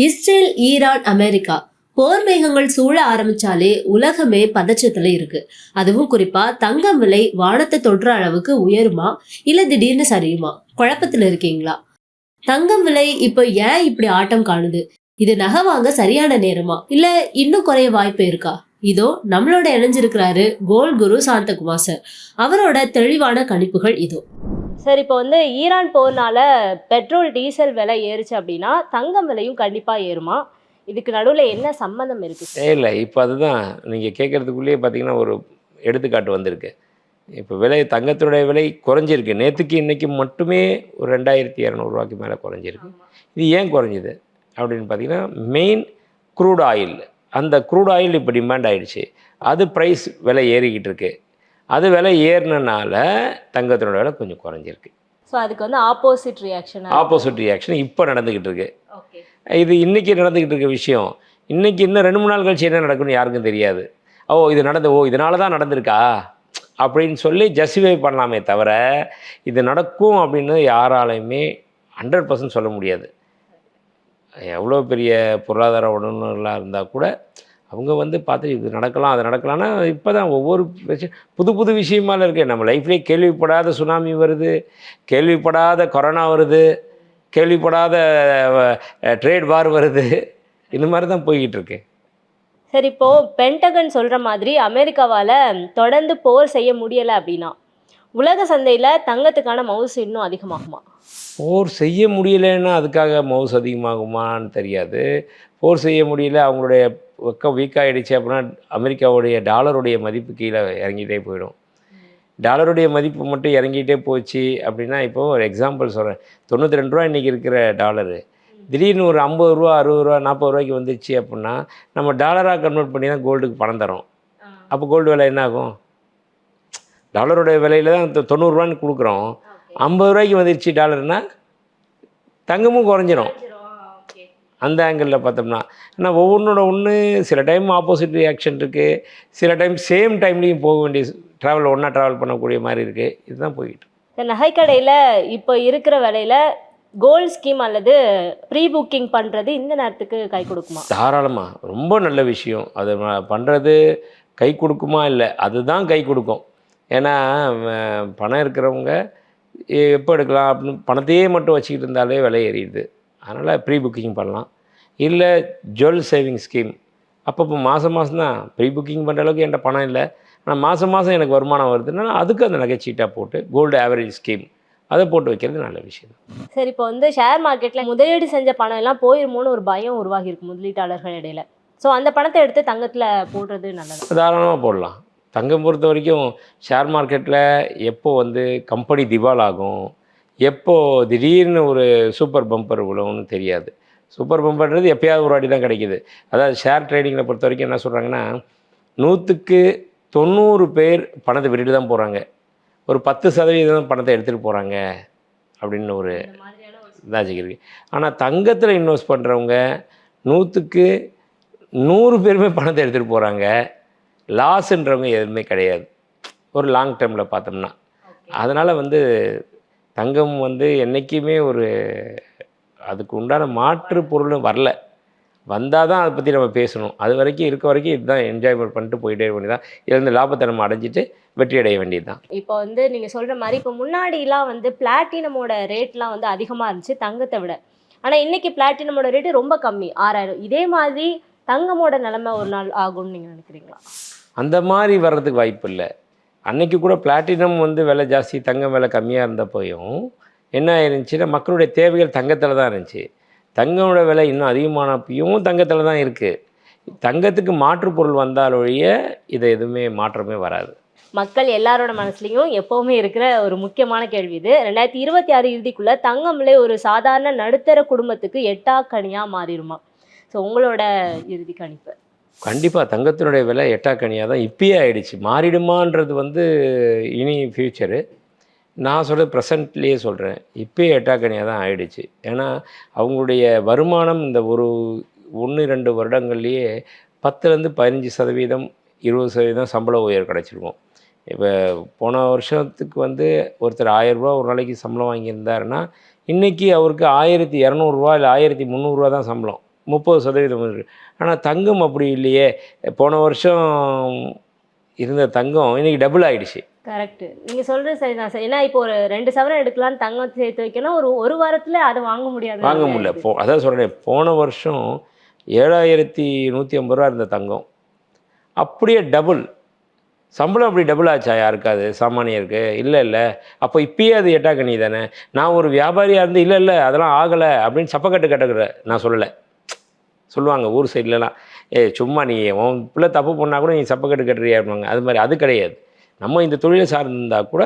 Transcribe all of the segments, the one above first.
Israel, Iran, America போர் மேகங்கள் சூழ ஆரம்பிச்சாலே உலகமே பதற்றத்துல இருக்கு. அதுவும் குறிப்பா தங்கம் விலை வானத்தை தொடுற அளவுக்கு உயருமா இல்ல திடீர்னு சரியுமா குழப்பத்துல இருக்கீங்களா? தங்கம் விலை இப்ப ஏன் இப்படி ஆட்டம் காணுது? இது நகை வாங்க சரியான நேரமா இல்ல இன்னும் குறைய வாய்ப்பு இருக்கா? இதோ நம்மளோட இணைஞ்சிருக்கிறாரு கோல்ட் குரு சாந்தகுமார் சார். அவரோட தெளிவான கணிப்புகள் இதோ. சார், இப்போ ஈரான் போர்னால பெட்ரோல், டீசல் விலை ஏறுச்சு அப்படின்னா, தங்கம் விலையும் கண்டிப்பா ஏறுமா? இதுக்கு நடுவுல என்ன சம்மந்தம் இருக்கு சார்? இல்ல. இப்ப அதுதான் நீங்க கேட்கறதுக்குள்ளயே பார்த்தீங்கன்னா, ஒரு எடுத்துக்காட்டு வந்திருக்கு. இப்ப தங்கத்தினுடைய விலை குறைஞ்சிருக்கு. நேத்துக்கு இன்னைக்கு மட்டுமே ஒரு ரூ. 2200 மேல குறைஞ்சிருக்கு. இது ஏன் குறைஞ்சது அப்படின்னு பார்த்தீங்கன்னா, மெயின் க்ரூட் ஆயில். அந்த க்ரூட் ஆயில் இப்ப டிமாண்ட் ஆயிடுச்சு. அது விலை ஏறிக்கிட்டு இருக்கு. அது விலை ஏறுனனால தங்கத்தினோட விலை கொஞ்சம் குறைஞ்சிருக்கு. ஸோ அதுக்கு ஆப்போசிட் ரியாக்ஷன் ஆப்போசிட் ரியாக்ஷன் இப்போ நடந்துக்கிட்டு இருக்கு. ஓகே. இது இன்றைக்கி நடந்துக்கிட்டு இருக்க விஷயம். இன்றைக்கி இன்னும் 2 3 நாள் கழிச்சு என்ன நடக்கும்னு யாருக்கும் தெரியாது. இதனால தான் நடந்திருக்கா அப்படின்னு சொல்லி ஜஸ்டிஃபை பண்ணலாமே தவிர, இது நடக்கும் அப்படின்னு யாராலையுமே 100% சொல்ல முடியாது. எவ்வளோ பெரிய பொருளாதார வல்லுநர்களாக இருந்தால் கூட அவங்க பார்த்து இது நடக்கலாம், அது நடக்கலாம்னா இப்போ தான் ஒவ்வொரு விஷயம் புது புது விஷயமால இருக்குது. நம்ம லைஃப்லேயே கேள்விப்படாத சுனாமி வருது, கேள்விப்படாத கொரோனா வருது, கேள்விப்படாத ட்ரேட் வார் வருது. இந்த மாதிரி தான் போய்கிட்டு இருக்கு. சரி, இப்போ பென்டகன் சொல்கிற மாதிரி அமெரிக்காவால் தொடர்ந்து போர் செய்ய முடியலை அப்படின்னா, உலக சந்தையில் தங்கத்துக்கான மவுசு இன்னும் அதிகமாகுமா? போர் செய்ய முடியலைன்னா அதுக்காக மவுஸ் அதிகமாகுமான்னு தெரியாது. போர் செய்ய முடியல, அவங்களுடைய பக்கம் வீக்காகிடுச்சு அப்படின்னா அமெரிக்காவுடைய டாலருடைய மதிப்பு கீழே இறங்கிட்டே போயிடும். டாலருடைய மதிப்பு மட்டும் இறங்கிட்டே போச்சு அப்படின்னா, இப்போது ஒரு எக்ஸாம்பிள் சொல்கிறேன். ரூ. 92 இன்றைக்கி இருக்கிற டாலரு திடீர்னு ஒரு ரூ. 50 ரூ. 60 ரூ. 40 வந்துச்சு அப்படின்னா, நம்ம டாலராக கன்வெர்ட் பண்ணி தான் கோல்டுக்கு பணம் தரோம். அப்போ கோல்டு விலை என்ன ஆகும்? டாலருடைய விலையில் தான் 90 கொடுக்குறோம். 50 வந்துடுச்சு டாலர்னா தங்கமும் குறைஞ்சிரும். அந்த ஆங்கிளில் பார்த்தோம்னா, ஆனால் ஒவ்வொன்றோட ஒன்று சில டைம் ஆப்போசிட் ரியாக்ஷன் இருக்குது, சில டைம் சேம் டைம்லேயும் போக வேண்டிய ஒன்றா ட்ராவல் பண்ணக்கூடிய மாதிரி இருக்குது. இதுதான் போய்கிட்டு. இந்த நகைக்கடையில் இப்போ இருக்கிற விலையில் கோல்டு ஸ்கீம் அல்லது ப்ரீ புக்கிங் பண்ணுறது இந்த நேரத்துக்கு கை கொடுக்குமா? தாராளமாக, ரொம்ப நல்ல விஷயம். அது பண்ணுறது கை கொடுக்குமா? இல்லை, அதுதான் கை கொடுக்கும். ஏன்னா பணம் இருக்கிறவங்க எப்போ எடுக்கலாம் அப்படின்னு பணத்தையே மட்டும் வச்சுக்கிட்டு இருந்தாலே விலை ஏறிடுது. அதனால் ப்ரீ புக்கிங் பண்ணலாம். இல்லை ஜுவல் சேவிங் ஸ்கீம், அப்பப்போ மாதம் தான் ப்ரீ புக்கிங் பண்ணுற அளவுக்கு என்கிட்ட பணம் இல்லை, ஆனால் மாதம் எனக்கு வருமானம் வருதுன்னா அதுக்கு அந்த நகைச்சீட்டாக போட்டு கோல்டு ஆவரேஜ் ஸ்கீம் அதை போட்டு வைக்கிறது நல்ல விஷயம். சரி, இப்போ ஷேர் மார்க்கெட்டில் முதலீடு செஞ்ச பணம் எல்லாம் போயிருமோன்னு ஒரு பயம் உருவாகிருக்கு முதலீட்டாளர்கள் இடையில. ஸோ அந்த பணத்தை எடுத்து தங்கத்தில் போடுறது நல்லது. தாராளமாக போடலாம். தங்கம் பொறுத்த வரைக்கும் ஷேர் மார்க்கெட்டில் எப்போ கம்பெனி திவாலாகும், எப்போது திடீர்னு ஒரு சூப்பர் பம்பர் விழுவும்னு தெரியாது. சூப்பர் பம்பர்ன்றது எப்போயாவது ஒரு வாட்டி தான் கிடைக்கிது. அதாவது ஷேர் ட்ரேடிங்கில் பொறுத்த வரைக்கும் என்ன சொல்கிறாங்கன்னா, 100க்கு 90 பேர் பணத்தை விட்டுட்டு தான் போகிறாங்க, ஒரு 10% பணத்தை எடுத்துகிட்டு போகிறாங்க அப்படின்னு ஒரு லாஜிக் இருக்குது. ஆனால் தங்கத்தில் இன்வெஸ்ட் பண்ணுறவங்க 100க்கு 100 பேருமே பணத்தை எடுத்துகிட்டு போகிறாங்க. லாஸ்ன்றவங்க எதுவுமே கிடையாது ஒரு லாங் டேர்மில் பார்த்தோம்னா. அதனால் தங்கம் என்றைக்குமே ஒரு அதுக்கு உண்டான மாற்று பொருளும் வரல. வந்தால் தான் அதை பற்றி நம்ம பேசணும். அது வரைக்கும் வரைக்கும் இதுதான் என்ஜாய்மெண்ட் பண்ணிட்டு போயிட்டே வேண்டியதான். இதுலேருந்து லாபத்தை நம்ம அடைஞ்சிட்டு வெற்றி அடைய வேண்டியது தான். இப்போ நீங்கள் சொல்கிற மாதிரி இப்போ முன்னாடிலாம் பிளாட்டினமோட ரேட்லாம் அதிகமாக இருந்துச்சு தங்கத்தை விட. ஆனால் இன்றைக்கி பிளாட்டினமோட ரேட்டு ரொம்ப கம்மி, 6000. இதே மாதிரி தங்கமோட நிலைமை ஒரு நாள் ஆகும்னு நீங்கள் நினைக்கிறீங்களா? அந்த மாதிரி வர்றதுக்கு வாய்ப்பு இல்லை. அன்றைக்கி கூட பிளாட்டினம் விலை ஜாஸ்தி, தங்கம் விலை கம்மியாக இருந்தப்போயும் என்ன ஆயிருந்துச்சுன்னா, மக்களுடைய தேவைகள் தங்கத்தில் தான் இருந்துச்சு. தங்கமோட விலை இன்னும் அதிகமானப்பையும் தங்கத்தில் தான் இருக்குது. தங்கத்துக்கு மாற்று பொருள் வந்தால் ஒழிய இதை எதுவுமே மாற்றமே வராது. மக்கள் எல்லாரோட மனசுலையும் எப்போவுமே இருக்கிற ஒரு முக்கியமான கேள்வி இது. 2026 இறுதிக்குள்ளே தங்கம் விலை ஒரு சாதாரண நடுத்தர குடும்பத்துக்கு எட்டாக்கனியாக மாறிடுமா? ஸோ உங்களோட இறுதி கணிப்பு? கண்டிப்பாக தங்கத்தினுடைய விலை எட்டாக்கனியாக தான் இப்பயே ஆயிடுச்சு. மாறிடுமான்றது இனி ஃப்யூச்சரு. நான் சொல்கிறது ப்ரெசண்ட்லேயே சொல்கிறேன், இப்போயே எட்டாக்கனியாக தான் ஆயிடுச்சு. ஏன்னா அவங்களுடைய வருமானம் இந்த ஒரு 1-2 வருடங்கள்லேயே 10லேருந்து 15%, 20% சம்பள உயர் கிடச்சிருக்கும். இப்போ போன வருஷத்துக்கு ஒருத்தர் ரூ. 1000 ஒரு நாளைக்கு சம்பளம் வாங்கியிருந்தாருன்னா, இன்றைக்கி அவருக்கு ரூ. 1200 இல்லை ரூ. 1300 தான் சம்பளம். 30% முதலீடு. ஆனால் தங்கம் அப்படி இல்லையே. போன வருஷம் இருந்த தங்கம் இன்னைக்கு டபுள் ஆயிடுச்சு. கரெக்ட். நீங்க சொல்றது சரிதான் சார். ஏன்னா இப்போ ஒரு 2 சவரன் எடுக்கலாம்னு தங்கம் சேர்த்து வைக்கணும், ஒரு வாரத்துல அதை வாங்க முடியாது. வாங்க முடியல. அதான் சொல்கிறேன், போன வருஷம் 7150 ரூபா இருந்த தங்கம் அப்படியே டபுள். சம்பளம் அப்படி டபுள் ஆச்சா யாருக்காது, சாமானியருக்கு? இல்லை. அப்போ இப்பயே அது எட்டாக்கணி தானே. நான் ஒரு வியாபாரியாக இருந்து இல்லை அதெல்லாம் ஆகலை அப்படின்னு சப்பக்கட்டு கட்டுக்கிற நான் சொல்லலை. சொல்லுவாங்க ஊர் சைட்லலாம், சும்மா நீ உன் பிள்ளை தப்பு பண்ணால் கூட நீ சப்பக்கட்டு கட்டுறியாருப்பாங்க. அது மாதிரி அது கிடையாது. நம்ம இந்த தொழிலை சார்ந்திருந்தால் கூட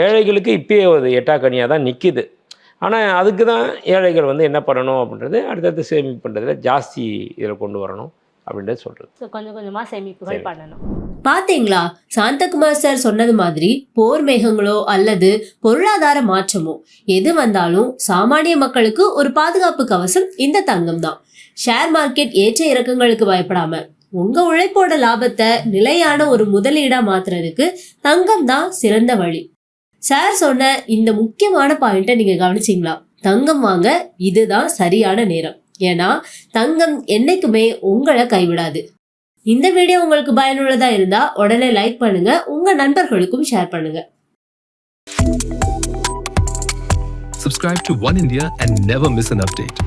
ஏழைகளுக்கு இப்பயே ஒரு எட்டாக்கனியாக தான் நிற்கிது. ஆனால் அதுக்கு தான் ஏழைகள் வந்து என்ன பண்ணணும் அப்படின்றது, அடுத்தடுத்து சேமிப்பு பண்ணுறதுல ஜாஸ்தி இதில் கொண்டு வரணும் அப்படின்றது சொல்கிறது. ஸோ கொஞ்சம் கொஞ்சமாக சேமிப்புகள் பண்ணணும். பாத்தீங்களா, சாந்தகுமார் சார் சொன்னது மாதிரி போர் மேகங்களோ அல்லது பொருளாதார மாற்றமோ எது வந்தாலும் சாமானிய மக்களுக்கு ஒரு பாதுகாப்பு கவசம் இந்த தங்கம் தான். ஷேர் மார்க்கெட் ஏற்ற இறக்கங்களுக்கு பயப்படாம உங்க உழைப்போட லாபத்தை நிலையான ஒரு முதலீடா மாத்துறதுக்கு தங்கம் தான் சிறந்த வழி. சார் சொன்ன இந்த முக்கியமான பாயிண்ட்டை நீங்க கவனிச்சிங்களா? தங்கம் வாங்க இதுதான் சரியான நேரம். ஏன்னா தங்கம் என்னைக்குமே உங்களை கைவிடாது. இந்த வீடியோ உங்களுக்கு பயனுள்ளதா இருந்தா உடனே லைக் பண்ணுங்க, உங்க நண்பர்களுக்கும் ஷேர் பண்ணுங்க. Subscribe to One India and never miss an update.